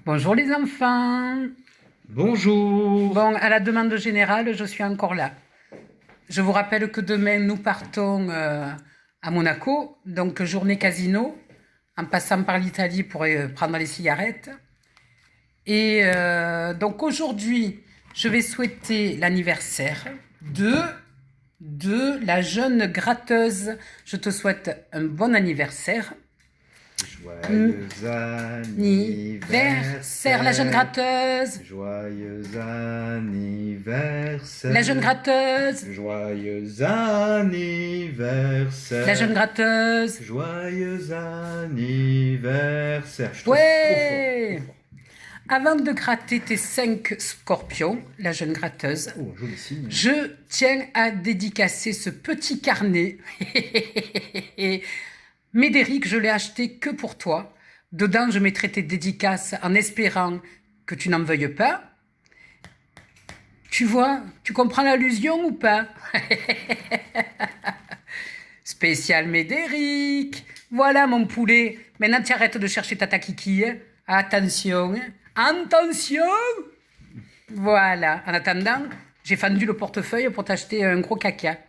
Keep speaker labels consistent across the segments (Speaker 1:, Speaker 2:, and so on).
Speaker 1: Bonjour les enfants.
Speaker 2: Bonjour.
Speaker 1: Bon, à la demande générale, je suis encore là. Je vous rappelle que demain, nous partons à Monaco, donc journée casino, en passant par l'Italie pour prendre les cigarettes. Et donc aujourd'hui, je vais souhaiter l'anniversaire de la jeune gratteuse. Je te souhaite un bon anniversaire.
Speaker 2: Joyeux anniversaire.
Speaker 1: La jeune gratteuse.
Speaker 2: Joyeux anniversaire.
Speaker 1: La jeune gratteuse.
Speaker 2: Joyeux anniversaire.
Speaker 1: La jeune gratteuse.
Speaker 2: Joyeux anniversaire.
Speaker 1: Ouais. Avant de gratter tes 5 scorpions, la jeune gratteuse,
Speaker 2: joli signe.
Speaker 1: Je tiens à dédicacer ce petit carnet. Médéric, je l'ai acheté que pour toi. Dedans, je mettrai tes dédicaces en espérant que tu n'en veuilles pas. Tu vois, tu comprends l'allusion ou pas? Spécial Médéric. Voilà mon poulet. Maintenant, tu arrêtes de chercher Tata Kiki. Attention. Attention. Voilà. En attendant, j'ai fendu le portefeuille pour t'acheter un gros caca.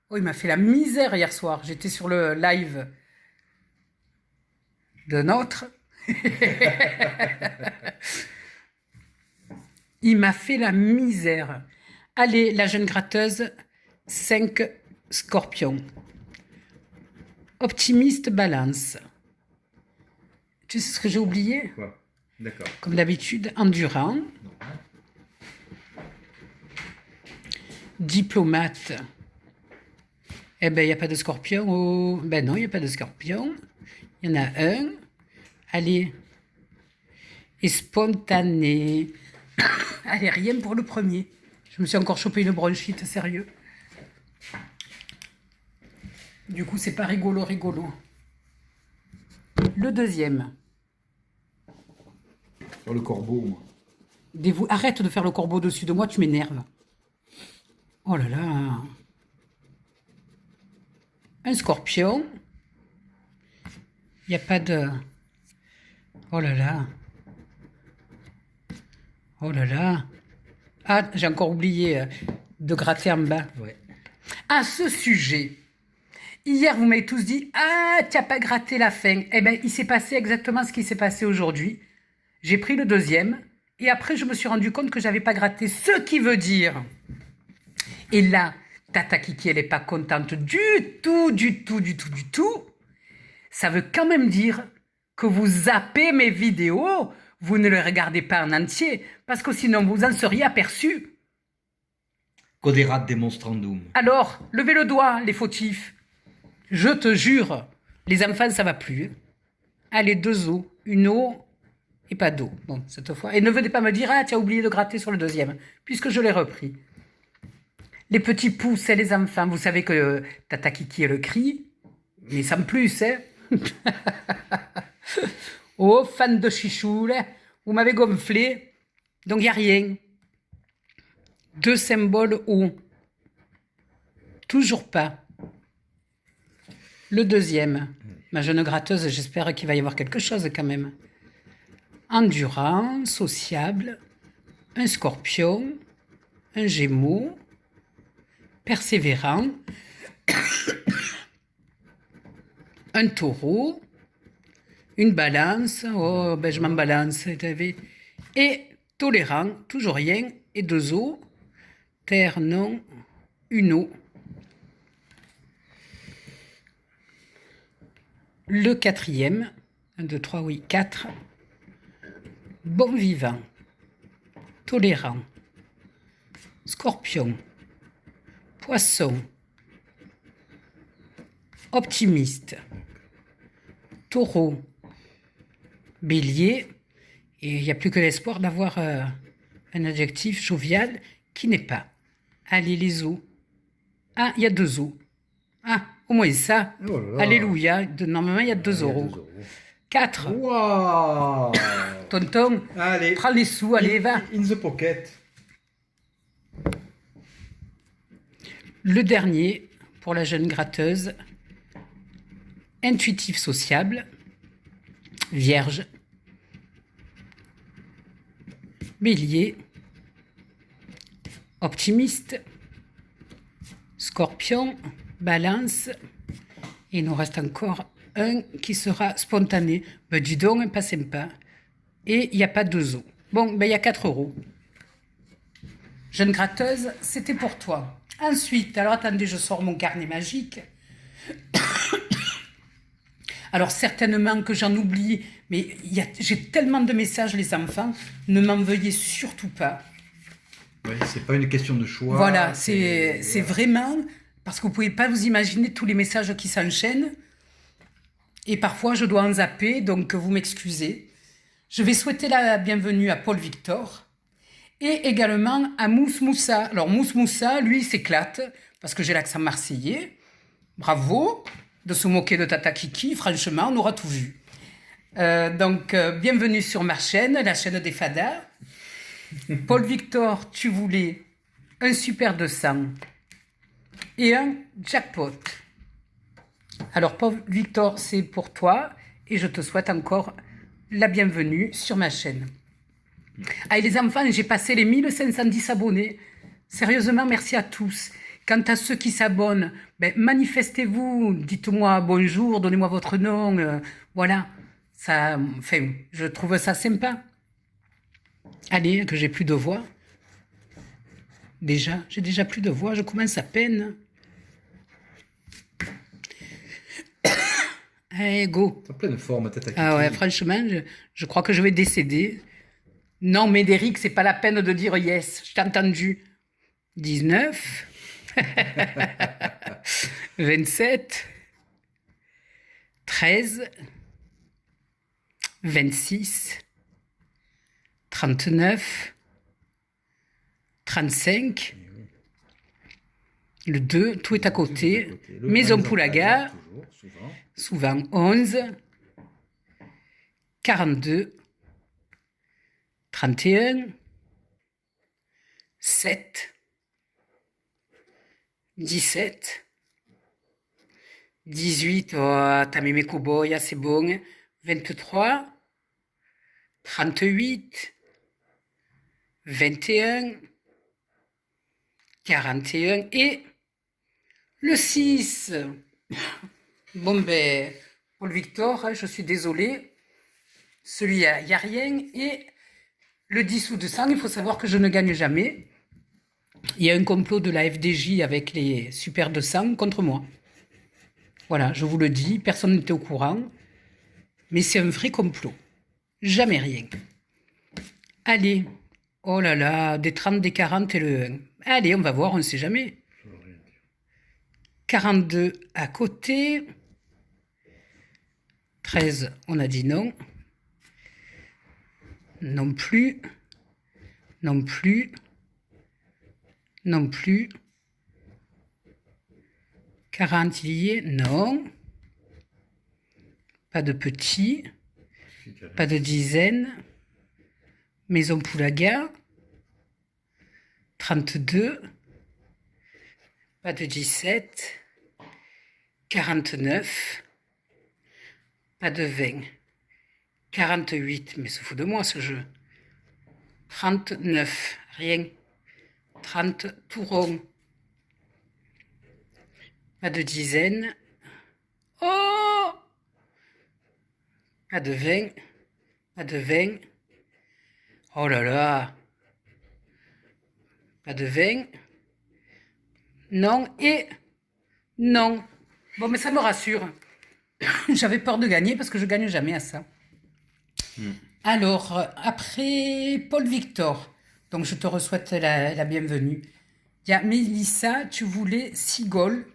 Speaker 1: Oh, il m'a fait la misère hier soir. J'étais sur le live de notre. Il m'a fait la misère. Allez, la jeune gratteuse, 5 scorpions. Optimiste, balance. Tu sais ce que j'ai oublié?
Speaker 2: Quoi? D'accord.
Speaker 1: Comme d'habitude, endurant. Diplomate. Eh ben, il n'y a pas de scorpion. Oh. Ben non, il n'y a pas de scorpion. Il y en a un. Allez. Et spontané. Allez, rien pour le premier. Je me suis encore chopé une bronchite, sérieux. Du coup, c'est pas rigolo. Le deuxième.
Speaker 2: Sur le corbeau, moi.
Speaker 1: Arrête de faire le corbeau dessus de moi, tu m'énerves. Oh là là. Un scorpion. Il n'y a pas de... Oh là là. Oh là là. Ah, j'ai encore oublié de gratter en bas.
Speaker 2: Ouais.
Speaker 1: À ce sujet, hier, vous m'avez tous dit « Ah, tu n'as pas gratté la fin ». Eh bien, il s'est passé exactement ce qui s'est passé aujourd'hui. J'ai pris le deuxième et après, je me suis rendu compte que je n'avais pas gratté. Ce qui veut dire... Et là, Tata Kiki, elle n'est pas contente du tout. Ça veut quand même dire que vous zappez mes vidéos, vous ne les regardez pas en entier, parce que sinon vous en seriez aperçu.
Speaker 2: Coderat demonstrandum.
Speaker 1: Alors, levez le doigt, les fautifs. Je te jure, les enfants, ça va plus. Allez, 2 os, une eau et pas d'eau. Bon, cette fois. Et ne venez pas me dire, ah, tu as oublié de gratter sur le deuxième, puisque je l'ai repris. Les petits pouces et les enfants, vous savez que Tata Kiki, elle crie, mais sans plus, hein. Oh, fan de chichou, là, vous m'avez gonflé, donc il n'y a rien. 2 symboles hauts. Toujours pas. Le deuxième, ma jeune gratteuse, j'espère qu'il va y avoir quelque chose quand même. Endurant, sociable, un scorpion, un gémeau, persévérant, un taureau, une balance, oh ben je m'en balance, et tolérant, toujours rien, et 2 os, terre non, une eau. Le quatrième, 1, 2, 3, oui, 4, bon vivant, tolérant, scorpion, poisson, optimiste, taureau, bélier, et il n'y a plus que l'espoir d'avoir un adjectif jovial qui n'est pas. Allez, les os. Ah, il y a 2 os. Ah, au moins ça.
Speaker 2: Oh là là.
Speaker 1: Alléluia. Normalement, il y a 2 euros. 4.
Speaker 2: Waouh.
Speaker 1: Tonton,
Speaker 2: Allez.
Speaker 1: prends les sous, allez, va.
Speaker 2: In the pocket.
Speaker 1: Le dernier, pour la jeune gratteuse, intuitif, sociable, Vierge, Bélier, optimiste, Scorpion, Balance, et il nous reste encore un qui sera spontané. Ben, dis donc, pas sympa. Et il n'y a pas de zoo. Bon, ben, il y a 4 euros. Jeune gratteuse, c'était pour toi. Ensuite, alors attendez, je sors mon carnet magique. Alors certainement que j'en oublie, mais j'ai tellement de messages, les enfants, ne m'en veuillez surtout pas.
Speaker 2: Oui, c'est pas une question de choix.
Speaker 1: Voilà, c'est vraiment, parce que vous ne pouvez pas vous imaginer tous les messages qui s'enchaînent. Et parfois, je dois en zapper, donc vous m'excusez. Je vais souhaiter la bienvenue à Paul Victor et également à Mousse Moussa. Alors Mousse Moussa, lui, il s'éclate parce que j'ai l'accent marseillais. Bravo de se moquer de Tata Kiki, franchement, on aura tout vu. Bienvenue sur ma chaîne, la chaîne des Fadas. Paul Victor, tu voulais un super 200 et un jackpot. Alors Paul Victor, c'est pour toi et je te souhaite encore la bienvenue sur ma chaîne. Ah, et les enfants, j'ai passé les 1510 abonnés. Sérieusement, merci à tous. Quant à ceux qui s'abonnent, ben, manifestez-vous, dites-moi bonjour, donnez-moi votre nom, voilà. Ça, enfin, je trouve ça sympa. Allez, que j'ai plus de voix. J'ai déjà plus de voix, je commence à peine. Allez, go.
Speaker 2: T'as pleine forme, Tata Kiki.
Speaker 1: Ah ouais, franchement, je crois que je vais décéder. Non, Médéric, c'est pas la peine de dire yes, je t'ai entendu. 19, 27, 13, 26, 39, 35, le 2, tout est à côté. Maison Poulaga, souvent 11, 42, 31, 7, 17, 18, oh, t'as mis mes cow-boys, c'est bon, 23, 38, 21, 41 et le 6. Bon ben, Paul Victor, je suis désolée, celui-là, il n'y a rien. Et le 10 ou 200, il faut savoir que je ne gagne jamais. Il y a un complot de la FDJ avec les Super 200 contre moi. Voilà, je vous le dis, personne n'était au courant. Mais c'est un vrai complot. Jamais rien. Allez. Oh là là, des 30, des 40 et le 1. Allez, on va voir, on ne sait jamais. 42 à côté. 13, on a dit non. Non plus. Non plus. Non plus. 40, il y est. Non. Pas de petit. Pas de dizaine. Maison Poulaga. 32. Pas de 17. 49. Pas de 20. 48. Mais se fout de moi ce jeu. 39. Rien. 30. Tout rond. Pas de dizaine. Oh! Pas de 20. Pas de 20. Oh là là. Pas de 20. Non et non. Bon, mais ça me rassure. J'avais peur de gagner parce que je gagne jamais à ça. Alors, après Paul Victor, donc je te souhaite la bienvenue. Il y a Mélissa, tu voulais 6 goals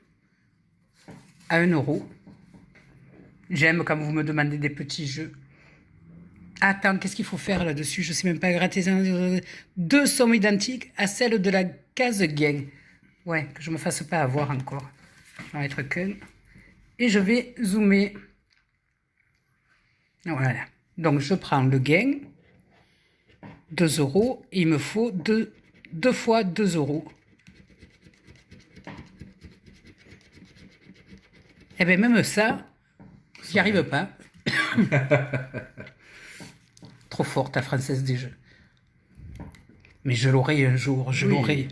Speaker 1: à 1 euro. J'aime quand vous me demandez des petits jeux. Attends, qu'est-ce qu'il faut faire là-dessus? Je ne sais même pas gratter. 2 sommes identiques à celles de la case gain. Ouais, que je ne me fasse pas avoir encore. Je vais en mettre qu'un. Et je vais zoomer. Voilà. Donc, je prends le gain. 2 euros. Et il me faut 2 fois 2 euros. Et bien, même ça, J'y arrive pas. Trop forte, ta Française des Jeux. Mais je l'aurai un jour, je l'aurai.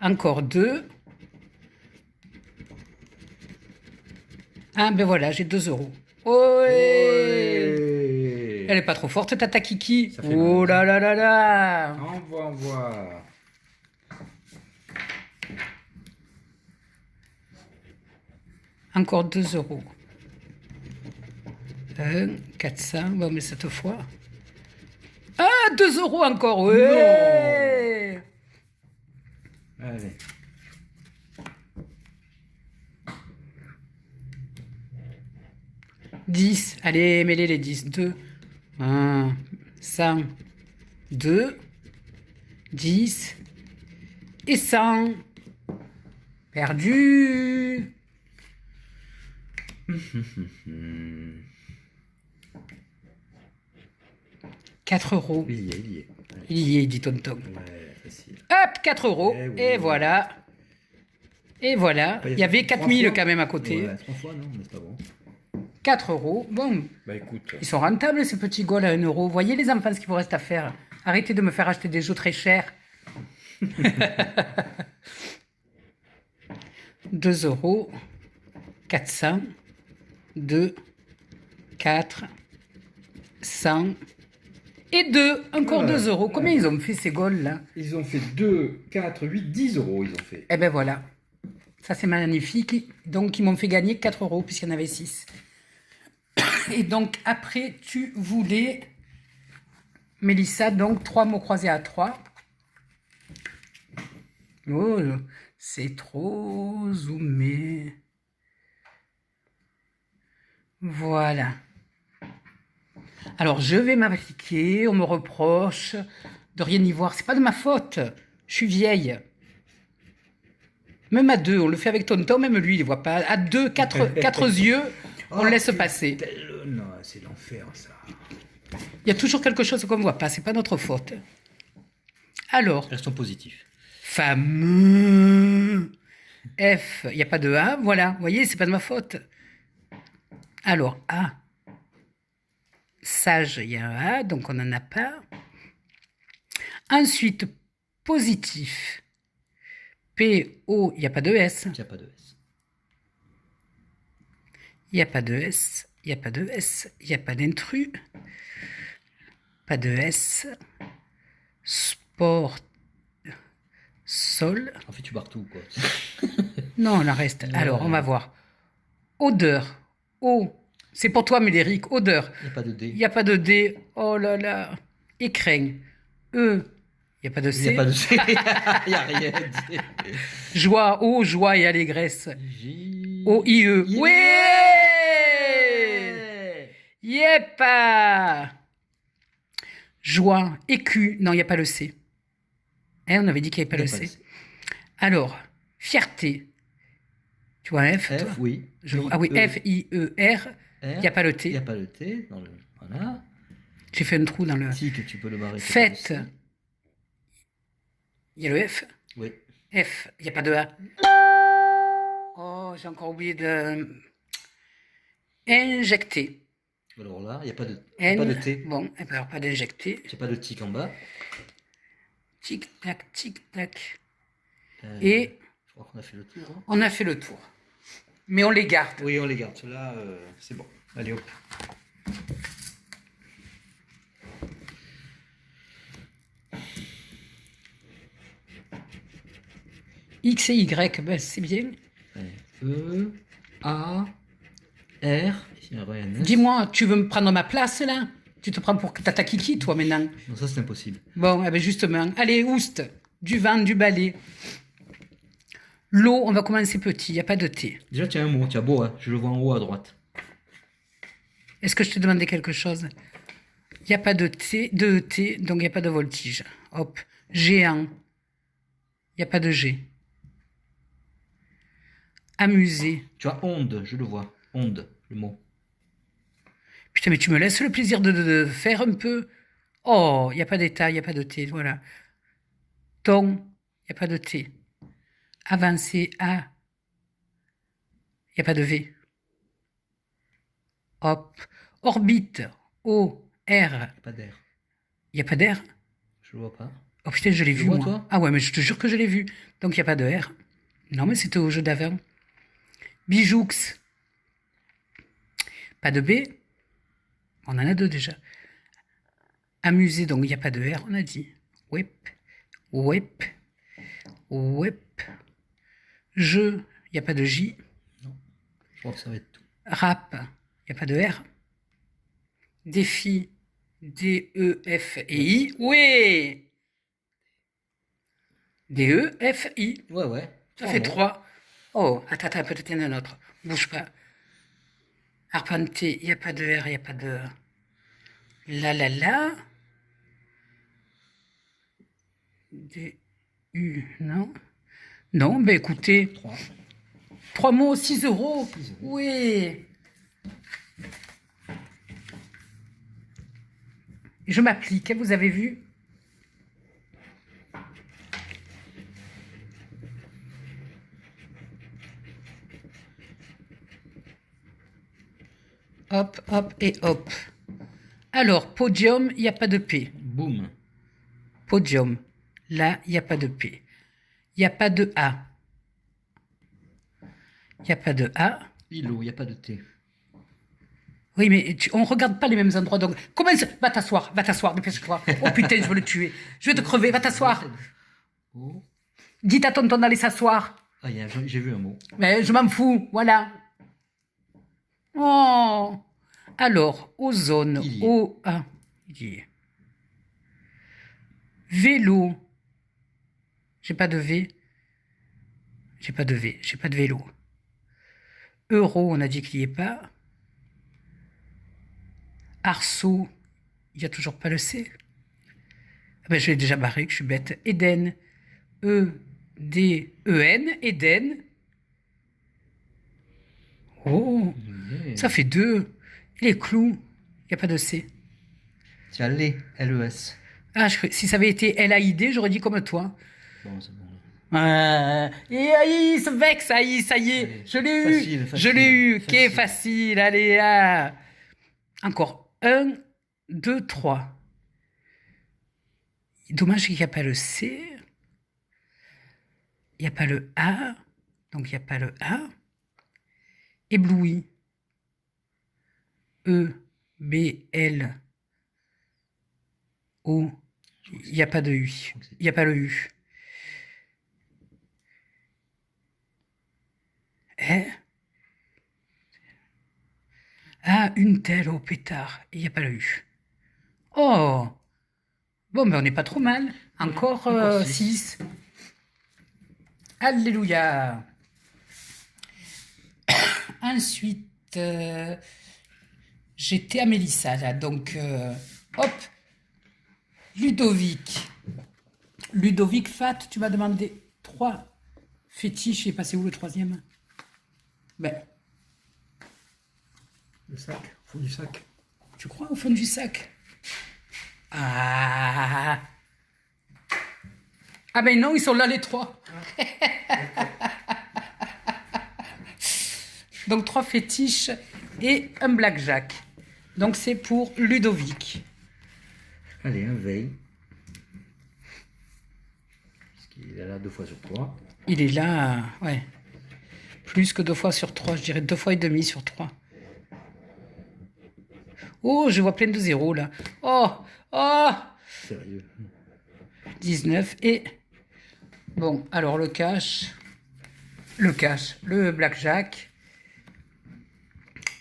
Speaker 1: Encore 2. Ah, ben voilà, j'ai 2 euros. Oh, elle est pas trop forte, Tata Kiki. Oh là là là là.
Speaker 2: Envoie.
Speaker 1: Encore 2 euros. 1, 400. Bon, mais cette fois. Ah, 2 euros encore. Ouais.
Speaker 2: Allez.
Speaker 1: « 10. Allez, mêlez les 10. 2. 1, 100. 2. 10. Et 100. Perdu. Quatre euros.
Speaker 2: Il y est. Ouais.
Speaker 1: Il y est, dit Tonton.
Speaker 2: Ouais, facile.
Speaker 1: Hop, 4 euros.
Speaker 2: Eh oui.
Speaker 1: Et voilà. Et voilà. Il y avait 4000 quand même à côté.
Speaker 2: Ouais, 3 fois, non, mais c'est pas bon.
Speaker 1: 4 euros. Bon.
Speaker 2: Bah écoute.
Speaker 1: Ils sont rentables, ces petits gaules à 1 euro. Voyez les enfants, ce qu'il vous reste à faire. Arrêtez de me faire acheter des jeux très chers. 2 euros. 400. 2. 4. 100. Et 2. Encore
Speaker 2: Voilà.
Speaker 1: 2 euros. Combien ils ont fait ces gaules là?
Speaker 2: Ils ont fait 2, 4, 8, 10 euros, ils ont fait.
Speaker 1: Eh ben voilà. Ça c'est magnifique. Donc ils m'ont fait gagner 4 euros puisqu'il y en avait 6. Et donc après tu voulais, Mélissa, donc 3 mots croisés à 3. Oh, c'est trop zoomé. Voilà. Alors je vais m'appliquer, on me reproche de rien y voir. C'est pas de ma faute. Je suis vieille. Même à 2, on le fait avec Tonton, même lui, il ne voit pas. À 2, 4 yeux, on laisse passer.
Speaker 2: Non, c'est l'enfer, ça.
Speaker 1: Il y a toujours quelque chose qu'on ne voit pas, c'est pas notre faute. Alors,
Speaker 2: Restons positifs.
Speaker 1: fameux F, il n'y a pas de A, voilà, vous voyez, c'est pas de ma faute. Alors, A, sage, il y a un A, donc on n'en a pas. Ensuite, positif. P, O, il n'y a pas de S.
Speaker 2: Il n'y a pas de S.
Speaker 1: Il n'y a pas de S. Il n'y a pas de S. Il n'y a pas d'intrus. Pas de S. Sport. Sol.
Speaker 2: En fait, tu barres tout, quoi.
Speaker 1: Non, on en reste. Alors, on va voir. Odeur. O. C'est pour toi, Médéric. Odeur.
Speaker 2: Il n'y a pas de D.
Speaker 1: Il n'y a pas de D. Oh là là. Écrin. E. Il n'y a pas de C.
Speaker 2: Il n'y a pas de C. Il n'y a rien.
Speaker 1: Joie. O. Joie et allégresse.
Speaker 2: J.
Speaker 1: O-I-E.
Speaker 2: Yeah.
Speaker 1: Oui. Yep. Joie. Écu. Non, il n'y a pas le C. Hein, on avait dit qu'il n'y avait pas le C. Alors, fierté. Tu vois un F, toi
Speaker 2: F, oui.
Speaker 1: Ah oui, F-I-E-R. Il n'y a pas le T.
Speaker 2: Il n'y a pas le T. Dans le... Voilà.
Speaker 1: J'ai fait un trou dans le...
Speaker 2: Si, que tu peux le barrer.
Speaker 1: Fête. Il y a le F.
Speaker 2: Oui.
Speaker 1: F. Il n'y a pas de A. Oh, j'ai encore oublié de... Injecter.
Speaker 2: Alors là, il n'y a pas de,
Speaker 1: N.
Speaker 2: pas de T.
Speaker 1: Bon, alors pas d'injecter.
Speaker 2: Il n'y a pas de tic en bas.
Speaker 1: Tic-tac, tic-tac. Et...
Speaker 2: Je crois qu'on a fait le tour. Hein.
Speaker 1: On a fait le tour. Mais on les garde.
Speaker 2: Oui, on les garde. Ceux-là, c'est bon. Allez, hop.
Speaker 1: X et Y, ben, c'est bien.
Speaker 2: Allez. E, A, R.
Speaker 1: Dis-moi, tu veux me prendre ma place, là? Tu te prends pour Tata Kiki, toi, maintenant?
Speaker 2: Non, ça, c'est impossible.
Speaker 1: Bon, eh ben justement. Allez, oust. Du vent, du balai. L'eau, on va commencer petit, il n'y a pas de T.
Speaker 2: Déjà, tu as un mot, tu as beau, hein. Je le vois en haut à droite.
Speaker 1: Est-ce que je te demandais quelque chose? Il n'y a pas de T, donc il n'y a pas de voltige. Hop. Géant. Il n'y a pas de G. Amuser.
Speaker 2: Tu as onde, je le vois. Onde, le mot.
Speaker 1: Putain, mais tu me laisses le plaisir de faire un peu. Oh, il n'y a pas d'état, il n'y a pas de T, voilà. Ton, il n'y a pas de T. Avancer, A. Il n'y a pas de V. Hop. Orbite. O, R.
Speaker 2: Pas d'air.
Speaker 1: Il n'y a pas d'air?
Speaker 2: Je le vois pas.
Speaker 1: Oh putain, je l'ai vu,
Speaker 2: vois,
Speaker 1: moi.
Speaker 2: toi
Speaker 1: Ah ouais, mais je te jure que je l'ai vu. Donc, il n'y a pas de R. Non, mais c'était au jeu d'avant. Bijoux. Pas de B. On en a deux déjà. Amuser, donc il n'y a pas de R, on a dit. Web. Web. Web. Jeu, il n'y a pas de J.
Speaker 2: Non. Je crois que ça va être tout.
Speaker 1: Rap, il n'y a pas de R. Défi, D, E, F et I. Oui. D, E, F, I.
Speaker 2: Ouais, ouais.
Speaker 1: Ça fait 3. Oh, attends, peut-être il y en a un autre. Bouge pas. Arpenter, il n'y a pas de R, il n'y a pas de... La. D, U, non. Non, ben écoutez,
Speaker 2: 3.
Speaker 1: 3 mots, 6 euros.
Speaker 2: 6 €.
Speaker 1: Oui. Je m'applique, vous avez vu? Hop, hop et hop. Alors, podium, il n'y a pas de P.
Speaker 2: Boum.
Speaker 1: Podium. Là, il n'y a pas de P. Il n'y a pas de A. Il n'y a pas de A.
Speaker 2: Îlot, il n'y a pas de T.
Speaker 1: Oui, mais on ne regarde pas les mêmes endroits. Donc, comment ça... Va t'asseoir, dépêche-toi. Oh putain, je veux le tuer. Je vais te crever, va t'asseoir.
Speaker 2: Oh.
Speaker 1: Dites à tonton d'aller s'asseoir.
Speaker 2: Ah, j'ai vu un mot.
Speaker 1: Mais je m'en fous, voilà. Oh. Alors, ozone,
Speaker 2: Il y est.
Speaker 1: O, A. Il y est. Vélo. J'ai pas de V. J'ai pas de vélo. Euro, on a dit qu'il n'y est pas. Arceau, il n'y a toujours pas le C. Ah ben, je l'ai déjà barré, que je suis bête. Éden, E-D-E-N, Éden. Oh, ça fait 2. Les clous, il n'y a pas de C.
Speaker 2: Tiens, les, L-E-S.
Speaker 1: Ah, si ça avait été L-A-I-D, j'aurais dit comme toi.
Speaker 2: Bon, c'est bon.
Speaker 1: Et il se vexe, ça y est,
Speaker 2: Allez,
Speaker 1: je l'ai eu.
Speaker 2: facile,
Speaker 1: Je l'ai eu,
Speaker 2: facile.
Speaker 1: qu'est facile, allez, ah. Encore 1, 2, 3. Dommage qu'il n'y a pas le C. Il n'y a pas le A. Donc il n'y a pas le A. Ébloui. E, B, L, O. Il n'y a pas de U. Il n'y a pas le U. Hein? Ah, une telle au pétard. Il n'y a pas le U. Oh! Bon, mais on n'est pas trop mal. Encore 6. Alléluia. Ensuite, j'étais à Mélissa, là. Donc, hop. Ludovic. Ludovic Fat, tu m'as demandé 3 fétiches. Et passé où le 3e? Ben.
Speaker 2: Le sac, au fond du sac.
Speaker 1: Tu crois au fond du sac? Ah ben non, ils sont là les 3. Donc 3 fétiches et un blackjack. Donc c'est pour Ludovic.
Speaker 2: Allez, un veille. Parce qu'il est là 2 fois sur 3.
Speaker 1: Il est là, ouais. Plus que 2 fois sur 3, je dirais 2 fois et demi sur 3. Oh, je vois plein de zéros là. Oh, oh.
Speaker 2: Sérieux.
Speaker 1: 19 et... Bon, alors le blackjack,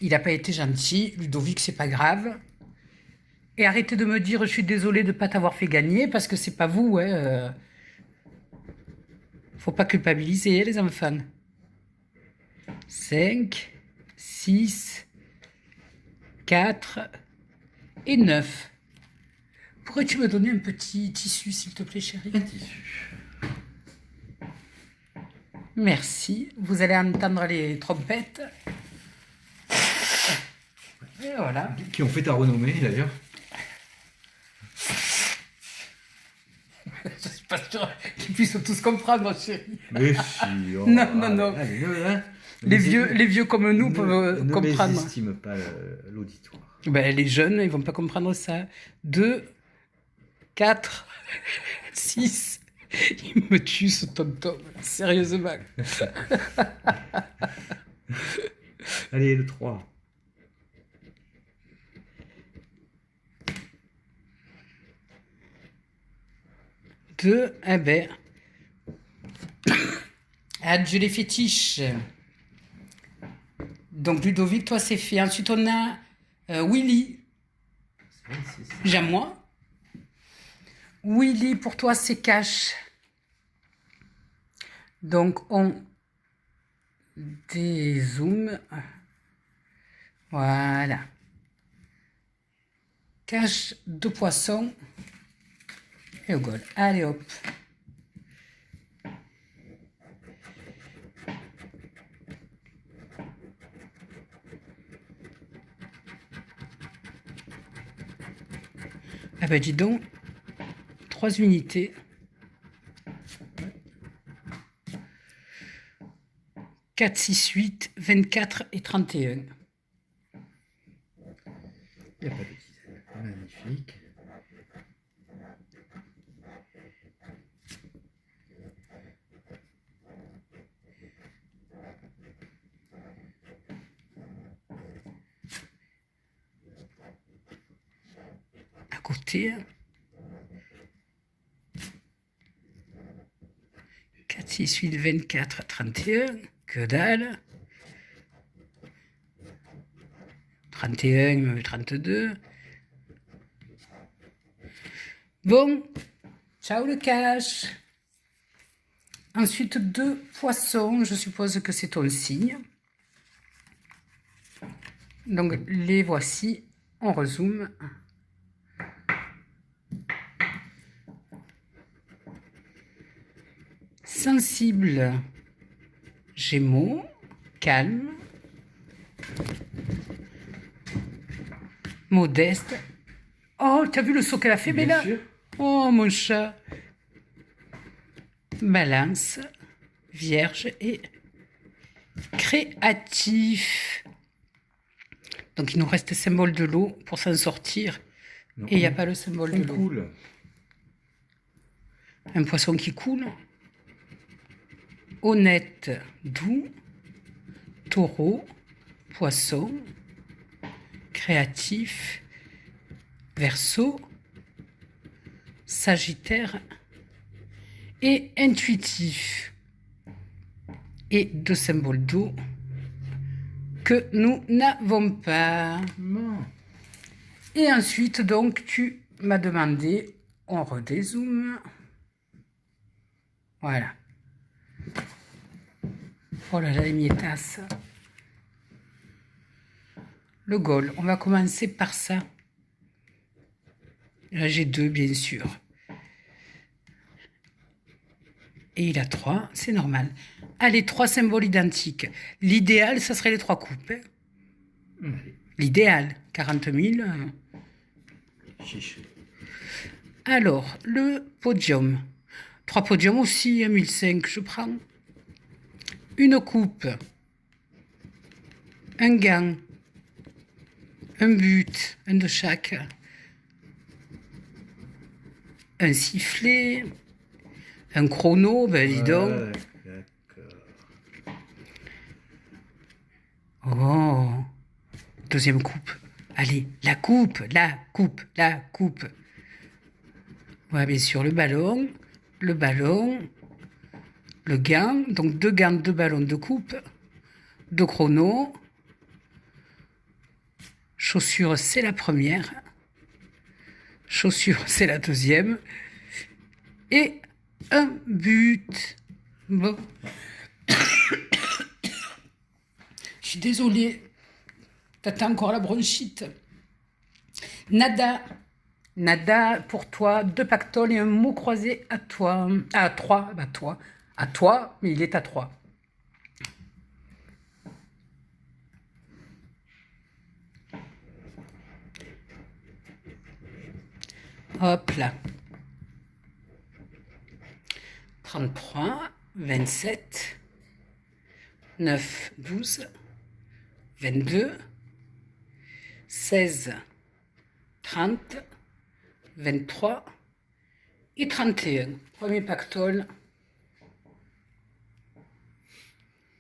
Speaker 1: il n'a pas été gentil. Ludovic, c'est pas grave. Et arrêtez de me dire, je suis désolé de ne pas t'avoir fait gagner, parce que c'est pas vous, ouais. Faut pas culpabiliser, les enfants. 5, 6, 4 et 9. Pourrais-tu me donner un petit tissu, s'il te plaît, chérie?
Speaker 2: Un tissu.
Speaker 1: Merci. Vous allez entendre les trompettes. Et voilà.
Speaker 2: Qui ont fait ta renommée, d'ailleurs.
Speaker 1: Je suis pas sûr qu'ils puissent tous comprendre, chérie.
Speaker 2: Mais si, oh,
Speaker 1: Non.
Speaker 2: Allez,
Speaker 1: Les vieux comme nous peuvent
Speaker 2: ne
Speaker 1: comprendre.
Speaker 2: mésestime pas l'auditoire.
Speaker 1: Ben, les jeunes, ils vont pas comprendre ça. 2, 4, 6. Il me tue ce tonton, sérieusement.
Speaker 2: Allez, le 3.
Speaker 1: Deux, eh ben. Adieu les fétiches. Donc Ludovic, toi c'est fait. Ensuite on a Willy. J'aime moi. Willy, pour toi c'est cash. Donc on dézoome. Voilà. Cache de poisson. Et au goal. Allez hop. Ah ben dis donc, 3 unités. 4, 6, 8, 24 et 31.
Speaker 2: Il n'y a pas de dizaine. Magnifique.
Speaker 1: À côté. 4, 6, 8, 24, 31. Que dalle. 31, il me met 32. Bon. Ciao le cash. Ensuite, 2 poissons. Je suppose que c'est ton signe. Donc, les voici. On rezoome. Sensible. Gémeaux. Calme. Modeste. Oh, t'as vu le saut qu'elle a fait, Bella?
Speaker 2: Bien sûr.
Speaker 1: Oh, mon chat. Balance. Vierge et créatif. Donc, il nous reste le symbole de l'eau pour s'en sortir.
Speaker 2: Non,
Speaker 1: Et il n'y a pas le symbole de l'eau.
Speaker 2: Cool.
Speaker 1: Un poisson qui coule. Honnête, doux. Taureau, poisson. Créatif. Verseau. Sagittaire. Et intuitif. Et 2 symboles d'eau que nous n'avons pas.
Speaker 2: Non.
Speaker 1: Et ensuite, donc, tu m'as demandé, on redézoome. Voilà. Oh là là, les miettas. Le goal, on va commencer par ça. Là, j'ai 2, bien sûr. Et il a 3, c'est normal. Allez, 3 symboles identiques. L'idéal, ça serait les 3 coupes. Hein.
Speaker 2: Allez.
Speaker 1: L'idéal, 40 000.
Speaker 2: Chiche.
Speaker 1: Alors, le podium. 3 podiums aussi, 1005, je prends. Une coupe. Un gant. Un but, un de chaque. Un sifflet. Un chrono, ben dis donc.
Speaker 2: D'accord.
Speaker 1: Oh, deuxième coupe. Allez, la coupe, la coupe, la coupe. Ouais, bien sûr, le ballon, le gant. Donc 2 gants, 2 ballons, 2 coupes, 2 chronos. Chaussures, c'est la première. Chaussures, c'est la deuxième. Et un but. Bon. Je suis désolée. T'attends encore la bronchite. Nada. Nada pour toi. 2 pactoles et un mot croisé à toi. À 3. À toi. À toi, mais il est à 3. Hop là. 33, 27, 9, 12, 22, 16, 30, 23 et 31. Premier pactole.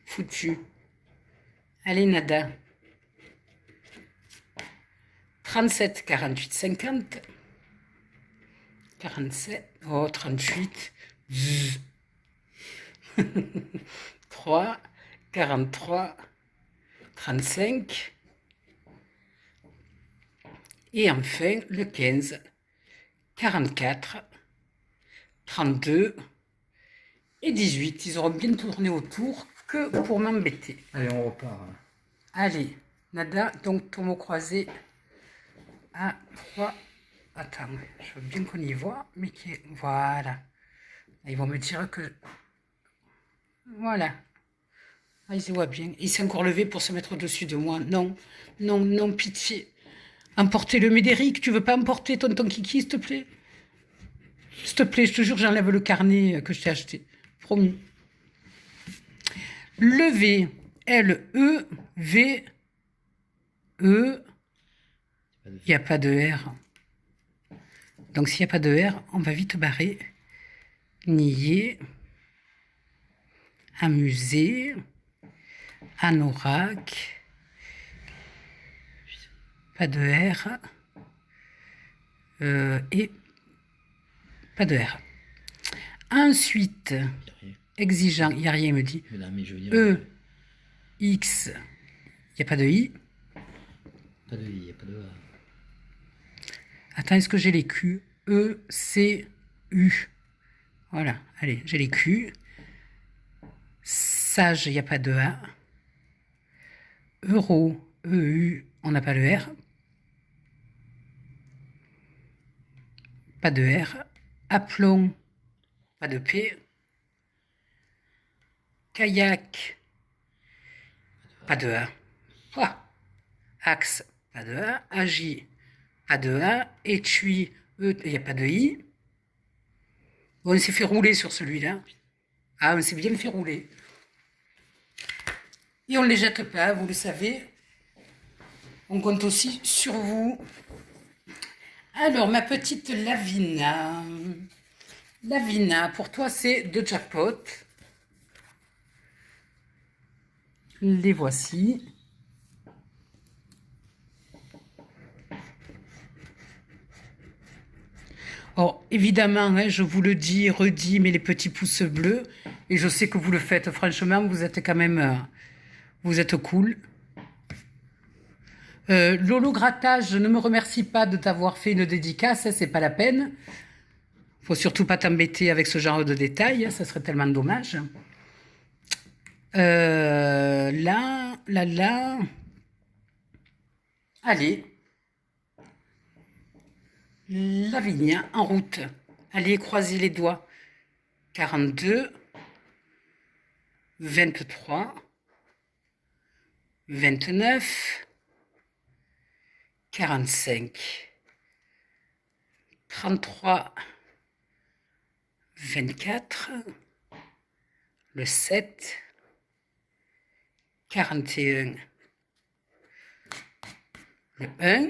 Speaker 1: Foutu. Allez, nada. 37, 48, 50. 47. Oh, 38. 3, 43, 35. Et enfin, le 15, 44, 32 et 18. Ils auront bien tourné autour que pour m'embêter.
Speaker 2: Allez, on repart.
Speaker 1: Allez, nada, donc tourneau croisé à 3. Attends, je veux bien qu'on y voit, mais qui est... Voilà. Ils vont me dire que... Voilà. Ah, ils y voient bien. Il s'est encore levé pour se mettre au-dessus de moi. Non, non, non, pitié. Emportez le Médéric, tu veux pas emporter tonton Kiki, s'il te plaît? S'il te plaît, je te jure, j'enlève le carnet que je t'ai acheté. Promis. Levé. L-E, V, E. Il n'y a pas de R. Donc, s'il n'y a pas de R, on va vite barrer. Nier. Amuser. Anorak. Pas de R. Et pas de R. Ensuite, exigeant, il n'y a rien, il me dit.
Speaker 2: Mais là, mais je veux dire,
Speaker 1: E, X, il n'y a pas de I.
Speaker 2: pas de I, il n'y a pas de A.
Speaker 1: Attends, est-ce que j'ai les Q? E, C, U. Voilà, allez, j'ai les Q. Sage, il n'y a pas de A. Euro, EU, on n'a pas le R. Pas de R. Aplomb, pas de P. Kayak, pas de A. Ah. Axe, pas de A. Agi, pas de A. Étui, E, il n'y a pas de I. Bon, on s'est fait rouler sur celui-là. Ah, on s'est bien fait rouler. Et on ne les jette pas, vous le savez. On compte aussi sur vous. Alors, ma petite Lavina. Lavina, pour toi, c'est de jackpot. Les voici. Oh, évidemment, hein, je vous le dis et redis, mais les petits pouces bleus, et je sais que vous le faites, franchement, vous êtes quand même... vous êtes cool. Lolo Grattage, ne me remercie pas de t'avoir fait une dédicace, hein, c'est pas la peine. Faut surtout pas t'embêter avec ce genre de détails, hein, ça serait tellement dommage. Là. Allez. Lavinia, en route. Allez, croisez les doigts. 42, 23, 29, 45, 33, 24, le 7, 41, le 1,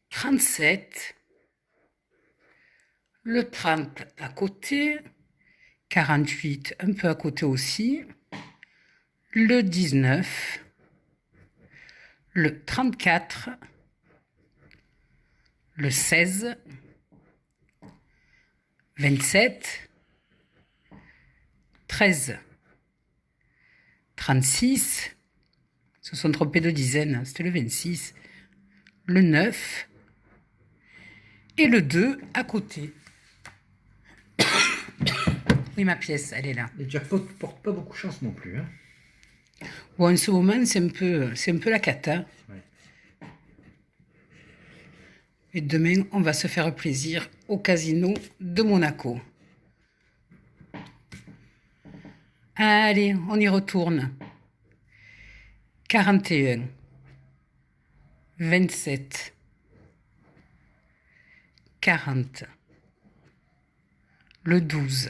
Speaker 1: 37, le 30 à côté, 48 un peu à côté aussi, le 19, le 34, le 16, 27, 13, 36, se sont trompés de dizaines, c'était le 26, le 9 et le 2 à côté. Oui, ma pièce, elle est là.
Speaker 2: Les jackpots ne portent pas beaucoup chance non plus. Hein.
Speaker 1: Bon, en ce moment, c'est un peu la cata.
Speaker 2: Ouais.
Speaker 1: Et demain, on va se faire plaisir au casino de Monaco. Allez, on y retourne. 41, 27, 40, le 12,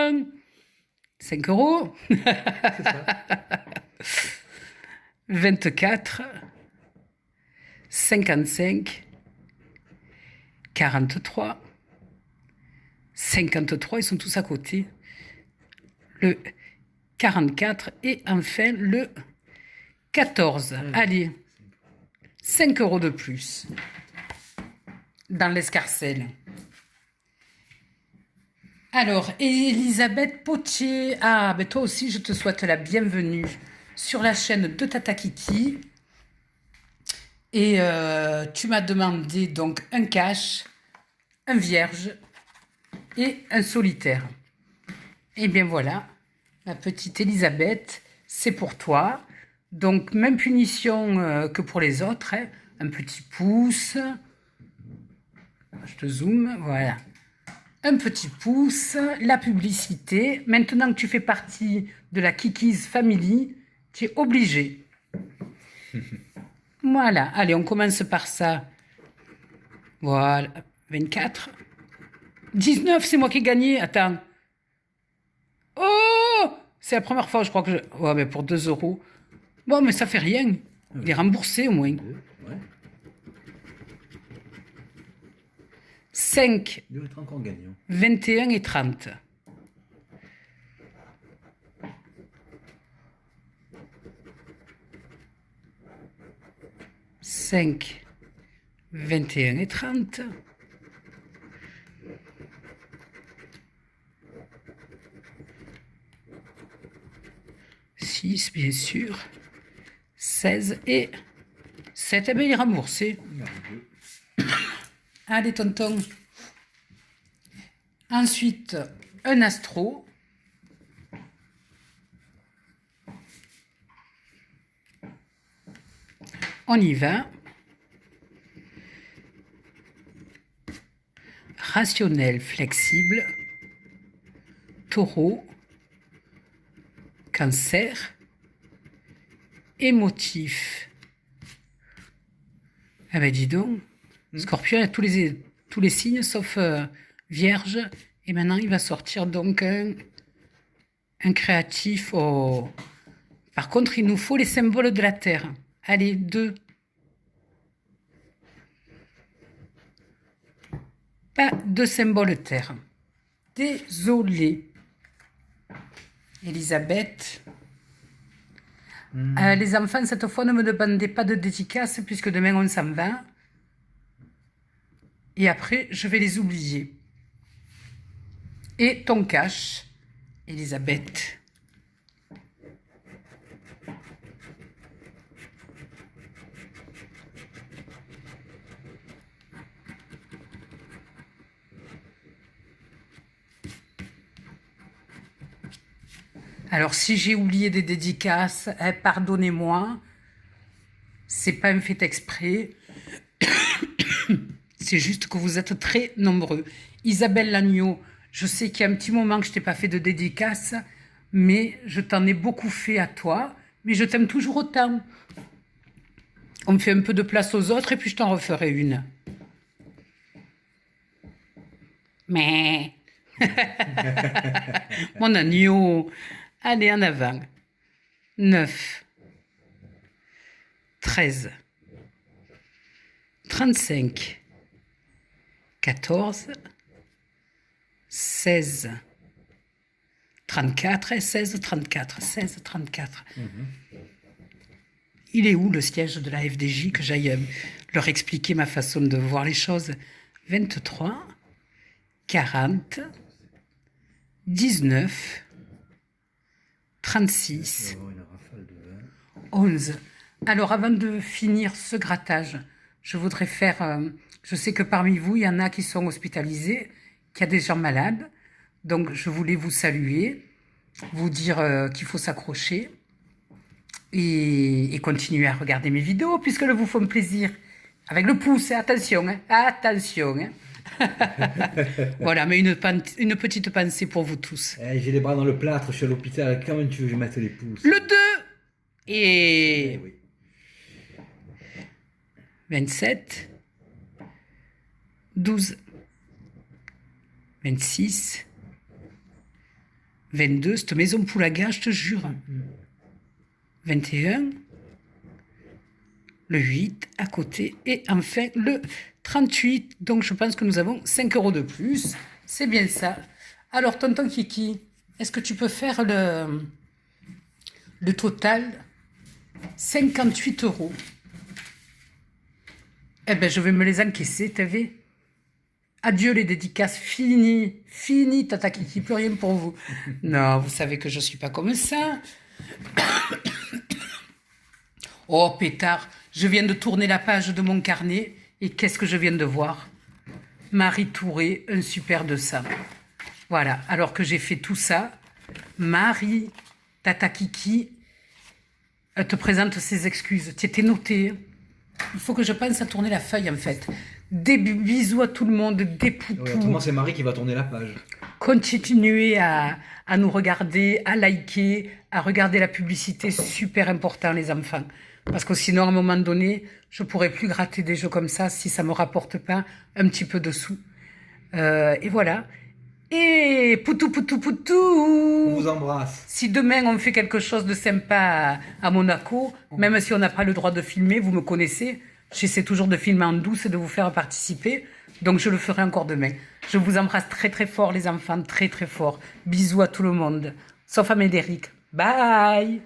Speaker 1: 5 euros.
Speaker 2: C'est ça.
Speaker 1: 24, 55, 43, 53, ils sont tous à côté. Le 44 et enfin le 14. Allez, 5 euros de plus dans l'escarcelle. Alors, Elisabeth Potier, ah, ben toi aussi, je te souhaite la bienvenue sur la chaîne de Tata Kiki. Et tu m'as demandé donc un cash, un vierge et un solitaire. Et bien voilà, ma petite Elisabeth, c'est pour toi. Donc, même punition que pour les autres, hein. Un petit pouce. Je te zoome, voilà. Un petit pouce, la publicité. Maintenant que tu fais partie de la Kiki's Family, tu es obligé. Voilà, allez, on commence par ça. Voilà, 24. 19, c'est moi qui ai gagné. Attends. Oh, c'est la première fois, je crois que je... Ouais, mais pour 2 euros. Bon, mais ça fait rien. Il est remboursé au moins.
Speaker 2: Ouais.
Speaker 1: 5,
Speaker 2: Il doit être encore gagnant.
Speaker 1: 21 et 30. « 5, 21 et 30. 6, bien sûr. 16 et 7. Eh bien, il est remboursé. Allez, tonton. Ensuite, un astro. On y va. Rationnel, flexible. Taureau. Cancer. Émotif. Ah ben dis donc. Scorpion a tous les signes sauf Vierge. Et maintenant, il va sortir donc un créatif. Oh. Par contre, il nous faut les symboles de la Terre. Allez, 2. Pas de symbole Terre. Désolée. Elisabeth. Les enfants, cette fois, ne me demandez pas de dédicace puisque demain, on s'en va. Et après, je vais les oublier. Et ton cash, Elisabeth. Alors, si j'ai oublié des dédicaces, pardonnez-moi. C'est pas un fait exprès. C'est juste que vous êtes très nombreux. Isabelle Lagneau, je sais qu'il y a un petit moment que je t'ai pas fait de dédicace, mais je t'en ai beaucoup fait à toi. Mais je t'aime toujours autant. On me fait un peu de place aux autres et puis je t'en referai une. Mais... Mon agneau. Allez, en avant. 9. 13. 35. 14. 16. 34 et 16, 34. 16, 34. Il est où le siège de la FDJ, que j'aille leur expliquer ma façon de voir les choses? 23. 40. 19. 36. 11. Alors, avant de finir ce grattage, je voudrais faire... je sais que parmi vous, il y en a qui sont hospitalisés, qu'il y a des gens malades. Donc, je voulais vous saluer, vous dire qu'il faut s'accrocher et continuer à regarder mes vidéos, puisqu'elles vous font plaisir. Avec le pouce, attention, hein, attention. Hein. Voilà, mais une petite pensée pour vous tous.
Speaker 2: J'ai les bras dans le plâtre, je suis à l'hôpital. Comment tu veux que je mette les pouces?
Speaker 1: Le 2 et...
Speaker 2: Oui.
Speaker 1: 27, 12, 26, 22, cette maison Poulaga, je te jure. 21, le 8 à côté, et enfin le 38. Donc je pense que nous avons 5 euros de plus. C'est bien ça. Alors, tonton Kiki, est-ce que tu peux faire le total 58 euros. Eh ben, je vais me les encaisser, t'as vu? Adieu les dédicaces, fini, Tata Kiki, plus rien pour vous. Non, vous savez que je suis pas comme ça. Oh, pétard, je viens de tourner la page de mon carnet et qu'est-ce que je viens de voir? Marie Touré, un super de ça. Voilà, alors que j'ai fait tout ça, Marie, Tata Kiki, elle te présente ses excuses. Tu étais noté. Il faut que je pense à tourner la feuille, en fait. Des bisous à tout le monde, des poupous.
Speaker 2: Ouais, autrement, c'est Marie qui va tourner la page.
Speaker 1: Continuez à nous regarder, à liker, à regarder la publicité. Super important, les enfants. Parce que sinon, à un moment donné, je pourrais plus gratter des jeux comme ça si ça me rapporte pas un petit peu de sous. Et voilà. Et poutou, poutou, poutou.
Speaker 2: On vous embrasse.
Speaker 1: Si demain on fait quelque chose de sympa à Monaco, même si on n'a pas le droit de filmer, vous me connaissez, j'essaie toujours de filmer en douce et de vous faire participer. Donc je le ferai encore demain. Je vous embrasse très très fort les enfants, très très fort. Bisous à tout le monde. Sauf à Médéric. Bye.